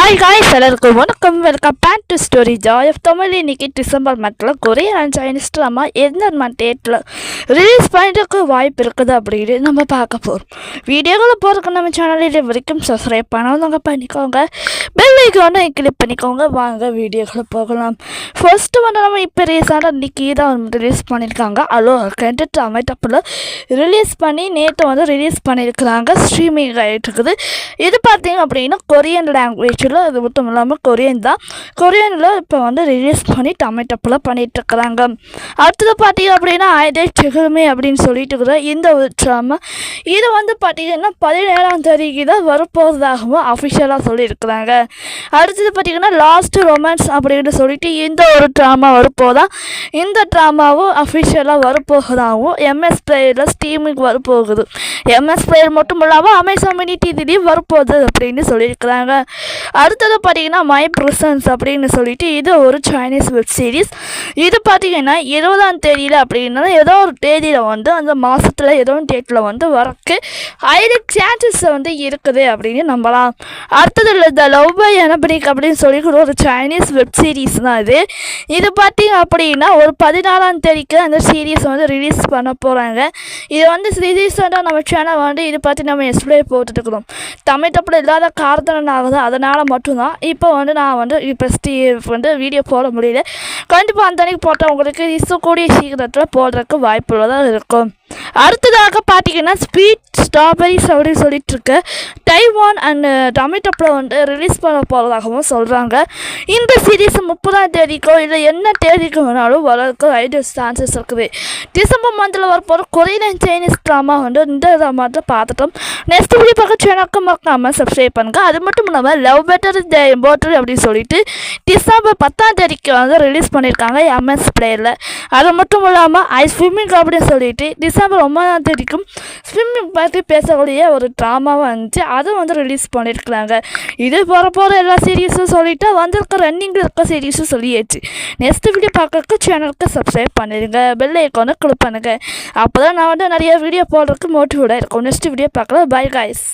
Hi guys, எல்லாருக்கும் வணக்கம். Welcome back to story joy of Tamil. இன்னைக்கு டிசம்பர் மந்தில் கொரியன் அண்ட் சைனீஸ் ட்ராமா எந்த மந்த் டேட்டில் ரிலீஸ் பண்ணிட்டு வாய்ப்பு இருக்குது அப்படின்னு நம்ம பார்க்க போகிறோம். வீடியோக்களை போகிறதுக்கு நம்ம சேனலில் இது வரைக்கும் சப்ஸ்கிரைப் பண்ணவங்க பண்ணிக்கோங்க, பெல் ஐக்கானை கிளிக் பண்ணிக்கோங்க. வாங்க வீடியோக்களை போகலாம். ஃபர்ஸ்ட்டு நம்ம இப்போ ரீசெண்டாக இன்றைக்கி தான் ரிலீஸ் பண்ணியிருக்காங்க. அலோ கெண்ட் ட்ராமா டப்பில் ரிலீஸ் பண்ணி நேற்று ரிலீஸ் பண்ணியிருக்கிறாங்க. ஸ்ட்ரீமிங் ஆகிட்டு இருக்குது. இது பார்த்தீங்க அப்படின்னா கொரியன் லாங்குவேஜில், அது மட்டும் இல்லாமல் கொரியன் தான். கொரியனில் இப்போ ரிலீஸ் பண்ணி டப்பில் பண்ணிகிட்ருக்குறாங்க. அடுத்தது பார்த்தீங்க அப்படின்னா ஐடல் சிகமே அப்படின்னு சொல்லிட்டு இருக்கிற இந்த ஒரு ட்ராமா இது பார்த்தீங்கன்னா 17ஆம் தேதிக்கு தான் வரப்போகிறதாகவும் அஃபிஷியலாக சொல்லியிருக்கிறாங்க. அடுத்தது பார்த்தீங்கன்னா லாஸ்ட் ரொமான்ஸ் அப்படின்னு சொல்லிட்டு இந்த ஒரு ட்ராமா வரப்போதான். இந்த ட்ராமாவும் அஃபிஷியலாக வரப்போகிறதாகவும் எம்எஸ் பிளேயரில் ஸ்ட்ரீமிங் வரப்போகுது. எம்எஸ் பிளேயர் மட்டும் இல்லாமல் அமேசான் மினி டிவிலையும் வரப்போகுது அப்படின்னு சொல்லியிருக்கிறாங்க. அடுத்தது பார்த்தீங்கன்னா மை ப்ரெசன்ஸ் அப்படின்னு சொல்லிட்டு இது ஒரு சைனீஸ் வெப் சீரிஸ். இது பார்த்தீங்கன்னா 20ஆம் தேதியில் அப்படின்னா ஏதோ ஒரு தேதியில் அந்த மாதத்தில் ஏதோ ஒரு டேட்டில் வரக்கு ஹைலி சான்சஸ் இருக்குது அப்படின்னு நம்பலாம். அடுத்தது த லவ் பை எனபனிக் அப்படின்னு சொல்லி ஒரு சைனீஸ் வெப் சீரிஸ் தான் இது. இது பார்த்தீங்க அப்படின்னா ஒரு 14ஆம் தேதிக்கு அந்த சீரீஸ் ரிலீஸ் பண்ண போகிறாங்க. இது ரீசெண்டாக நம்ம சேனல் இது பார்த்து நம்ம எக்ஸ்பிளே போட்டுருக்கிறோம். தமிழ் தப்பில் இல்லாத காரணம் ஆகுது, அதனால் மட்டும்தான் இப்போ நான் இப்போ வீடியோ போட முடியல. கண்டிப்பாக அந்த அன்றைக்கி போட்டவங்களுக்கு கூடிய சீக்கிரத்தில் போடுறதுக்கு வாய்ப்புள்ளதாக இருக்கும். அடுத்ததாக பார்த்தீங்கன்னா ஸ்வீட் ஸ்ட்ராபெரிஸ் அப்படின்னு சொல்லிட்டு இருக்க டைவான் அண்ட் தமிழ் டப்பில் ரிலீஸ் பண்ண போகிறதாகவும் சொல்கிறாங்க. இந்த சீரீஸ் 30ஆம் தேதிக்கோ இல்லை என்ன தேதிக்கு வேணாலும் வரதுக்கு ஐடியா சான்சஸ் இருக்குது. டிசம்பர் மந்தில் வரப்போகிற கொரியன் அண்ட் சைனீஸ் ட்ராமா இந்த மாதிரி பார்த்துட்டோம். நெக்ஸ்ட் வீடியோ பார்க்க சேனலுக்கு மறக்காமல் சப்ஸ்கிரைப் பண்ணுங்கள். அது மட்டும் இல்லாமல் லவ் பெட்டர் த இம்பார்ட்டன்ட் அப்படின்னு சொல்லிட்டு டிசம்பர் 10ஆம் தேதிக்கு ரிலீஸ் பண்ணியிருக்காங்க எம்எஸ் பிளேயரில். அது மட்டும் இல்லாமல் ஸ்விம்மிங் அப்படின்னு சொல்லிட்டு டிசம்பர் 9ஆம் தேதிக்கும் ஸ்விம்மிங் பற்றி பேசக்கூடிய ஒரு ட்ராமாவாக இருந்துச்சு. அதுவும் ரிலீஸ் பண்ணியிருக்கிறாங்க. இது போகிற எல்லா சீரீஸும் சொல்லிவிட்டு வந்திருக்க ரன்னிங்கில் இருக்க சீரீஸும் சொல்லியாச்சு. நெக்ஸ்ட் வீடியோ பார்க்கறதுக்கு சேனலுக்கு சப்ஸ்கிரைப் பண்ணிடுங்க, பெல் ஐக்கானை கிளிக் பண்ணுங்கள். அப்போ தான் நான் நிறைய வீடியோ போடுறதுக்கு மோட்டிவேட்டாக இருக்கும். நெக்ஸ்ட் வீடியோ பார்க்கலாம். By guys.